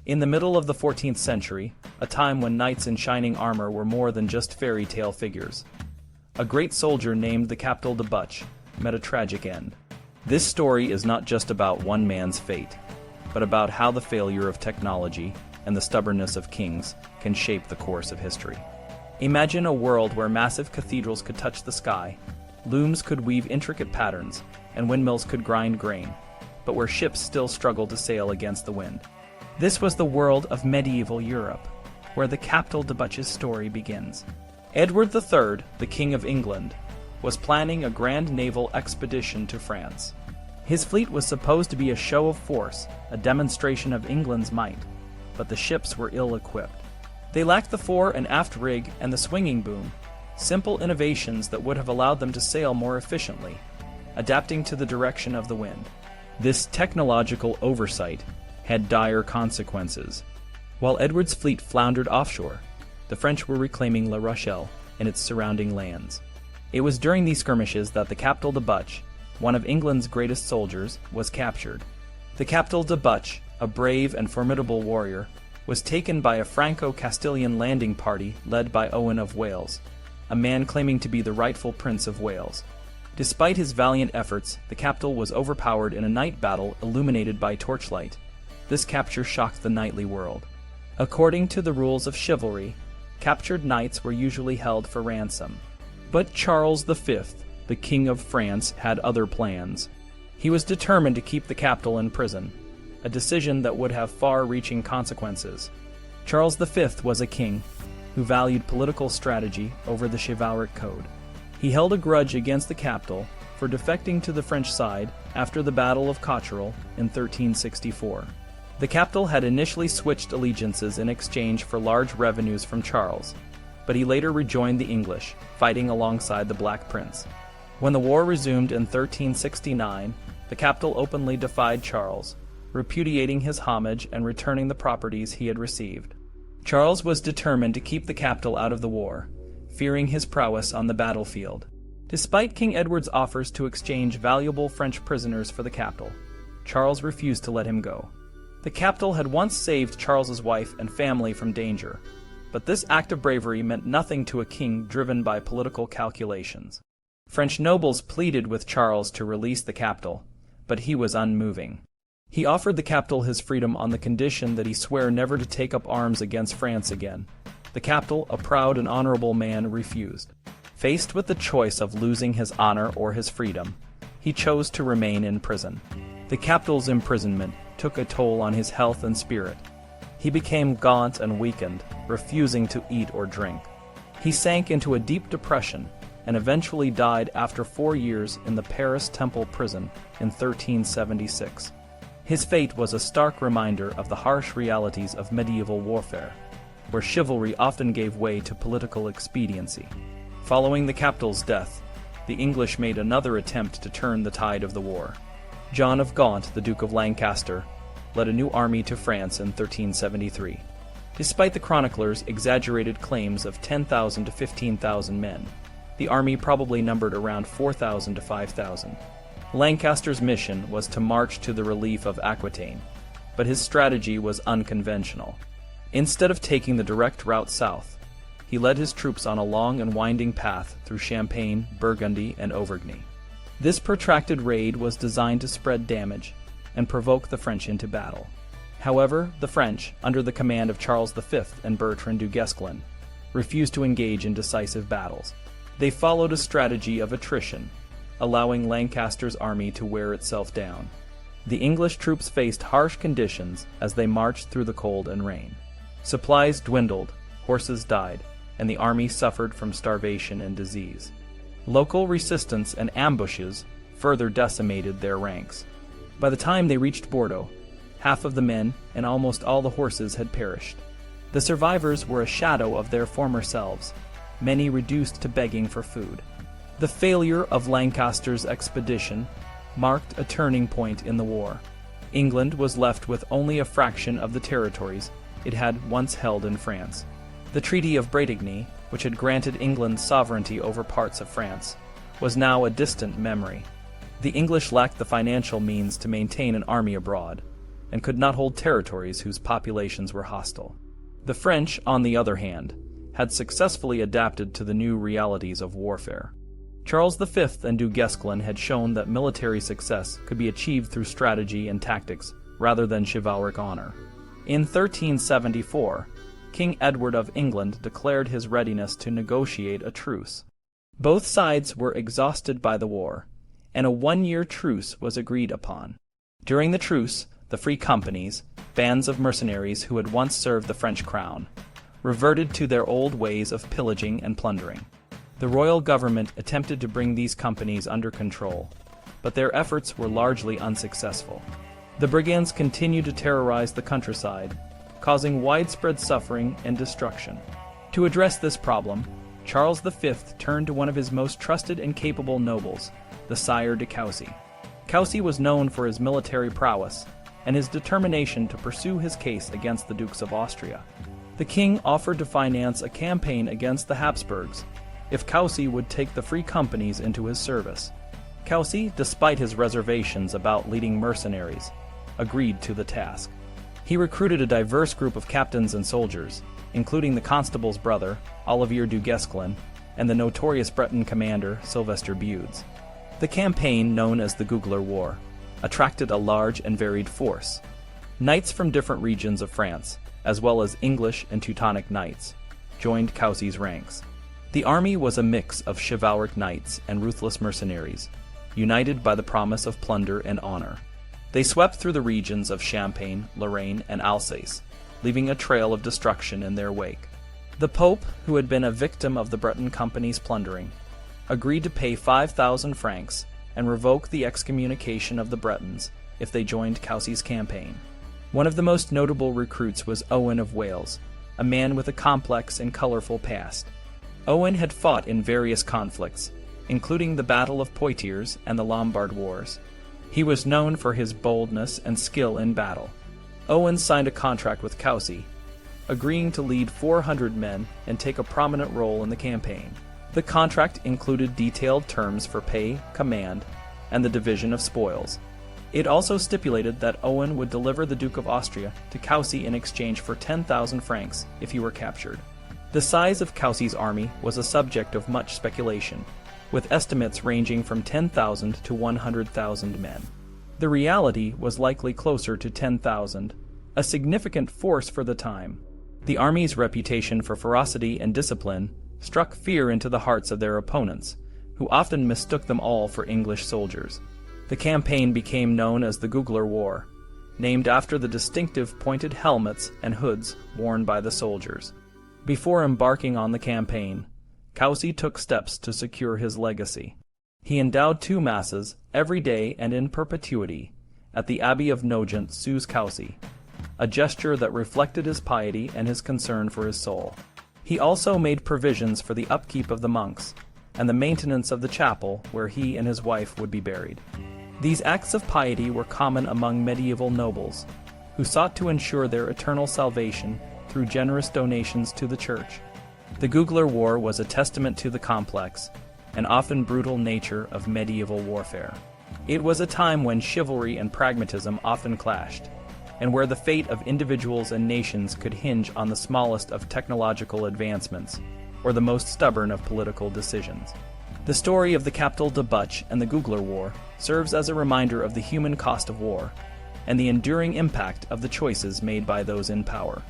In the middle of the 14th century, a time when knights in shining armor were more than just fairy tale figures, a great soldier named the Captal de Buch met a tragic end. This story is not just about one man's fate, but about how the failure of technology and the stubbornness of kings can shape the course of history. Imagine a world where massive cathedrals could touch the sky, looms could weave intricate patterns, and windmills could grind grain, but where ships still struggled to sail against the wind. This was the world of medieval Europe, where the Captal de Buch's story begins. Edward III, the King of England, was planning a grand naval expedition to France. His fleet was supposed to be a show of force, a demonstration of England's might, but the ships were ill-equipped. They lacked the fore and aft rig and the swinging boom, simple innovations that would have allowed them to sail more efficiently, adapting to the direction of the wind. This technological oversight had dire consequences. While Edward's fleet floundered offshore, the French were reclaiming La Rochelle and its surrounding lands. It was during these skirmishes that the Captal de Buch, one of England's greatest soldiers, was captured. The Captal de Buch, a brave and formidable warrior, was taken by a Franco-Castilian landing party led by Owen of Wales, a man claiming to be the rightful Prince of Wales. Despite his valiant efforts, the Captal was overpowered in a night battle illuminated by torchlight. This capture shocked the knightly world. According to the rules of chivalry, captured knights were usually held for ransom. But Charles V, the King of France, had other plans. He was determined to keep the Captal in prison, a decision that would have far-reaching consequences. Charles V was a king who valued political strategy over the chivalric code. He held a grudge against the Captal for defecting to the French side after the Battle of Cotterell in 1364. The Captal had initially switched allegiances in exchange for large revenues from Charles, but he later rejoined the English, fighting alongside the Black Prince. When the war resumed in 1369, the Captal openly defied Charles, repudiating his homage and returning the properties he had received. Charles was determined to keep the Captal out of the war, fearing his prowess on the battlefield. Despite King Edward's offers to exchange valuable French prisoners for the Captal, Charles refused to let him go. The Captal had once saved Charles's wife and family from danger, but this act of bravery meant nothing to a king driven by political calculations. French nobles pleaded with Charles to release the Captal, but he was unmoving. He offered the Captal his freedom on the condition that he swear never to take up arms against France again. The Captal, a proud and honorable man, refused. Faced with the choice of losing his honor or his freedom, he chose to remain in prison. The Captal's imprisonment took a toll on his health and spirit. He became gaunt and weakened, refusing to eat or drink. He sank into a deep depression and eventually died after 4 years in the Paris Temple prison in 1376. His fate was a stark reminder of the harsh realities of medieval warfare, where chivalry often gave way to political expediency. Following the Captal's death, the English made another attempt to turn the tide of the war. John of Gaunt, the Duke of Lancaster, led a new army to France in 1373. Despite the chroniclers' exaggerated claims of 10,000 to 15,000 men, the army probably numbered around 4,000 to 5,000. Lancaster's mission was to march to the relief of Aquitaine, but his strategy was unconventional. Instead of taking the direct route south, he led his troops on a long and winding path through Champagne, Burgundy, and Auvergne. This protracted raid was designed to spread damage and provoke the French into battle. However, the French, under the command of Charles V and Bertrand du Guesclin, refused to engage in decisive battles. They followed a strategy of attrition, allowing Lancaster's army to wear itself down. The English troops faced harsh conditions as they marched through the cold and rain. Supplies dwindled, horses died, and the army suffered from starvation and disease. Local resistance and ambushes further decimated their ranks. By the time they reached Bordeaux, half of the men and almost all the horses had perished. The survivors were a shadow of their former selves, many reduced to begging for food. The failure of Lancaster's expedition marked a turning point in the war. England was left with only a fraction of the territories it had once held in France. The Treaty of Bretigny, which had granted England sovereignty over parts of France, was now a distant memory. The English lacked the financial means to maintain an army abroad, and could not hold territories whose populations were hostile. The French, on the other hand, had successfully adapted to the new realities of warfare. Charles V and Du Guesclin had shown that military success could be achieved through strategy and tactics rather than chivalric honor. In 1374, King Edward of England declared his readiness to negotiate a truce. Both sides were exhausted by the war, and a one-year truce was agreed upon. During the truce, the free companies, bands of mercenaries who had once served the French crown, reverted to their old ways of pillaging and plundering. The royal government attempted to bring these companies under control, but their efforts were largely unsuccessful. The brigands continued to terrorize the countryside, causing widespread suffering and destruction. To address this problem, Charles V turned to one of his most trusted and capable nobles, the Sire de Coucy. Coucy was known for his military prowess and his determination to pursue his case against the Dukes of Austria. The king offered to finance a campaign against the Hapsburgs if Coucy would take the free companies into his service. Coucy, despite his reservations about leading mercenaries, agreed to the task. He recruited a diverse group of captains and soldiers, including the constable's brother, Olivier du Guesclin, and the notorious Breton commander, Sylvester Beudes. The campaign, known as the Gügler War, attracted a large and varied force. Knights from different regions of France, as well as English and Teutonic knights, joined Coucy's ranks. The army was a mix of chivalric knights and ruthless mercenaries, united by the promise of plunder and honor. They swept through the regions of Champagne, Lorraine, and Alsace, leaving a trail of destruction in their wake. The Pope, who had been a victim of the Breton company's plundering, agreed to pay 5,000 francs and revoke the excommunication of the Bretons if they joined Coucy's campaign. One of the most notable recruits was Owen of Wales, a man with a complex and colorful past. Owen had fought in various conflicts, including the Battle of Poitiers and the Lombard Wars. He was known for his boldness and skill in battle. Owen signed a contract with Coucy, agreeing to lead 400 men and take a prominent role in the campaign. The contract included detailed terms for pay, command, and the division of spoils. It also stipulated that Owen would deliver the Duke of Austria to Coucy in exchange for 10,000 francs if he were captured. The size of Coucy's army was a subject of much speculation, with estimates ranging from 10,000 to 100,000 men. The reality was likely closer to 10,000, a significant force for the time. The army's reputation for ferocity and discipline struck fear into the hearts of their opponents, who often mistook them all for English soldiers. The campaign became known as the Gügler War, named after the distinctive pointed helmets and hoods worn by the soldiers. Before embarking on the campaign, Coucy took steps to secure his legacy. He endowed 2 masses, every day and in perpetuity, at the Abbey of Nogent sous Coucy, a gesture that reflected his piety and his concern for his soul. He also made provisions for the upkeep of the monks and the maintenance of the chapel where he and his wife would be buried. These acts of piety were common among medieval nobles, who sought to ensure their eternal salvation through generous donations to the church. The Gügler War was a testament to the complex and often brutal nature of medieval warfare. It was a time when chivalry and pragmatism often clashed, and where the fate of individuals and nations could hinge on the smallest of technological advancements or the most stubborn of political decisions. The story of the Captal de Buch and the Gügler War serves as a reminder of the human cost of war and the enduring impact of the choices made by those in power.